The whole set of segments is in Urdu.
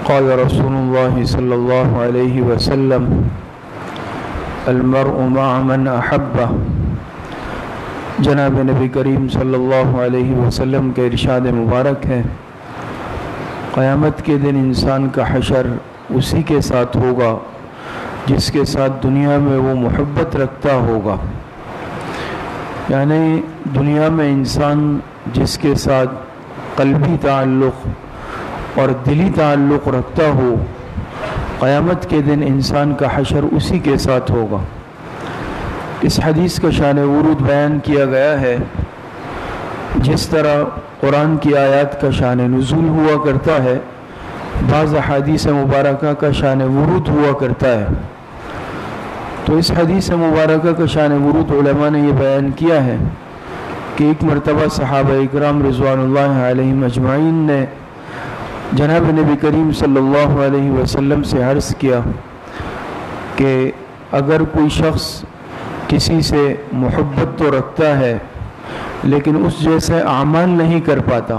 قال رسول الله صلی اللہ علیہ وسلم المرء مع من احبه۔ جناب نبی کریم صلی اللہ علیہ وسلم کے ارشاد مبارک ہے، قیامت کے دن انسان کا حشر اسی کے ساتھ ہوگا جس کے ساتھ دنیا میں وہ محبت رکھتا ہوگا۔ یعنی دنیا میں انسان جس کے ساتھ قلبی تعلق اور دلی تعلق رکھتا ہو، قیامت کے دن انسان کا حشر اسی کے ساتھ ہوگا۔ اس حدیث کا شان ورود بیان کیا گیا ہے، جس طرح قرآن کی آیات کا شان نزول ہوا کرتا ہے، بعض احادیث مبارکہ کا شان ورود ہوا کرتا ہے۔ تو اس حدیث مبارکہ کا شان ورود علماء نے یہ بیان کیا ہے کہ ایک مرتبہ صحابہ اکرام رضوان اللہ علیہم اجمعین نے جناب نبی کریم صلی اللہ علیہ وسلم سے عرض کیا کہ اگر کوئی شخص کسی سے محبت تو رکھتا ہے لیکن اس جیسے اعمال نہیں کر پاتا،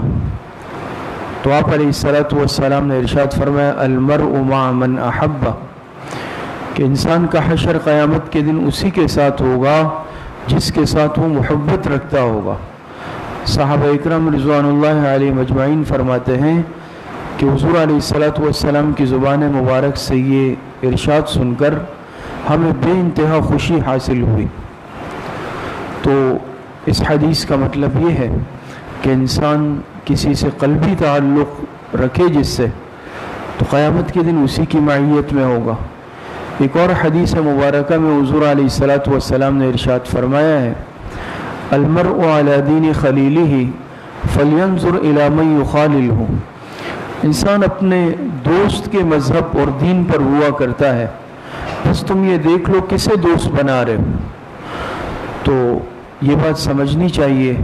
تو آپ علیہ الصلوۃ والسلام نے ارشاد فرمایا المرء مع من احبہ، کہ انسان کا حشر قیامت کے دن اسی کے ساتھ ہوگا جس کے ساتھ وہ محبت رکھتا ہوگا۔ صحابہ اکرام رضوان اللہ علیہ مجمعین فرماتے ہیں کہ حضور علیہ الصلوۃ والسلام کی زبان مبارک سے یہ ارشاد سن کر ہمیں بے انتہا خوشی حاصل ہوئی۔ تو اس حدیث کا مطلب یہ ہے کہ انسان کسی سے قلبی تعلق رکھے جس سے، تو قیامت کے دن اسی کی معیت میں ہوگا۔ ایک اور حدیث مبارکہ میں حضور علیہ الصلوۃ والسلام نے ارشاد فرمایا ہے المرء علی دین خلیلہ فلینظر الی من یخاللہ، انسان اپنے دوست کے مذہب اور دین پر ہوا کرتا ہے، بس تم یہ دیکھ لو کسے دوست بنا رہے ہو۔ تو یہ بات سمجھنی چاہیے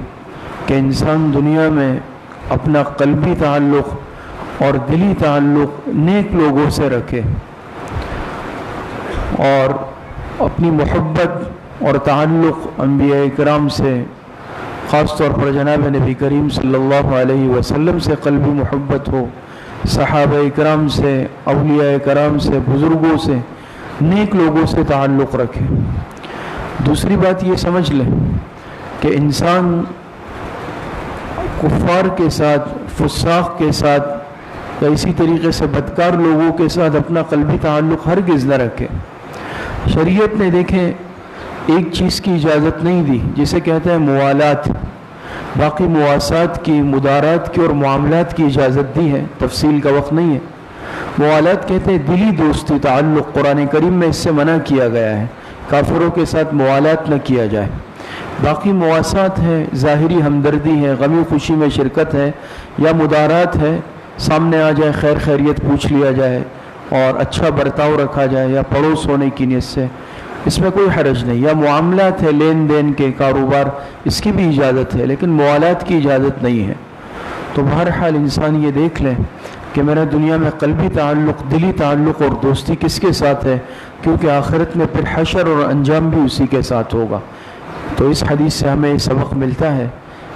کہ انسان دنیا میں اپنا قلبی تعلق اور دلی تعلق نیک لوگوں سے رکھے، اور اپنی محبت اور تعلق انبیاء کرام سے، خاص طور پر جناب نبی کریم صلی اللہ علیہ وسلم سے قلبی محبت ہو، صحابہ کرام سے، اولیاء کرام سے، بزرگوں سے، نیک لوگوں سے تعلق رکھے۔ دوسری بات یہ سمجھ لیں کہ انسان کفار کے ساتھ، فساق کے ساتھ یا اسی طریقے سے بدکار لوگوں کے ساتھ اپنا قلبی تعلق ہرگز نہ رکھے۔ شریعت نے دیکھیں ایک چیز کی اجازت نہیں دی جسے کہتے ہیں موالات، باقی مواسات کی، مدارات کی اور معاملات کی اجازت دی ہے، تفصیل کا وقت نہیں ہے۔ موالات کہتے ہیں دلی دوستی، تعلق، قرآن کریم میں اس سے منع کیا گیا ہے، کافروں کے ساتھ موالات نہ کیا جائے۔ باقی مواسات ہے، ظاہری ہمدردی ہے، غمی خوشی میں شرکت ہے، یا مدارات ہے، سامنے آ جائے، خیر خیریت پوچھ لیا جائے اور اچھا برتاؤ رکھا جائے، یا پڑوس ہونے کی نیت سے، اس میں کوئی حرج نہیں۔ یا معاملات ہے، لین دین کے، کاروبار، اس کی بھی اجازت ہے، لیکن موالات کی اجازت نہیں ہے۔ تو بہرحال انسان یہ دیکھ لیں کہ میرا دنیا میں قلبی تعلق، دلی تعلق اور دوستی کس کے ساتھ ہے، کیونکہ آخرت میں پھر حشر اور انجام بھی اسی کے ساتھ ہوگا۔ تو اس حدیث سے ہمیں یہ سبق ملتا ہے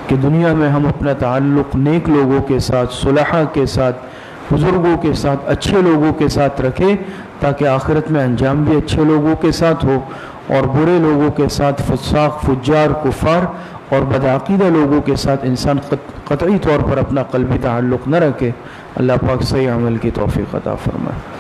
کہ دنیا میں ہم اپنا تعلق نیک لوگوں کے ساتھ، صلحاء کے ساتھ، بزرگوں کے ساتھ، اچھے لوگوں کے ساتھ رکھیں، تاکہ آخرت میں انجام بھی اچھے لوگوں کے ساتھ ہو، اور برے لوگوں کے ساتھ، فساق، فجار، کفار اور بدعقیدہ لوگوں کے ساتھ انسان قطعی طور پر اپنا قلبی تعلق نہ رکھے۔ اللہ پاک صحیح عمل کی توفیق عطا فرمائے۔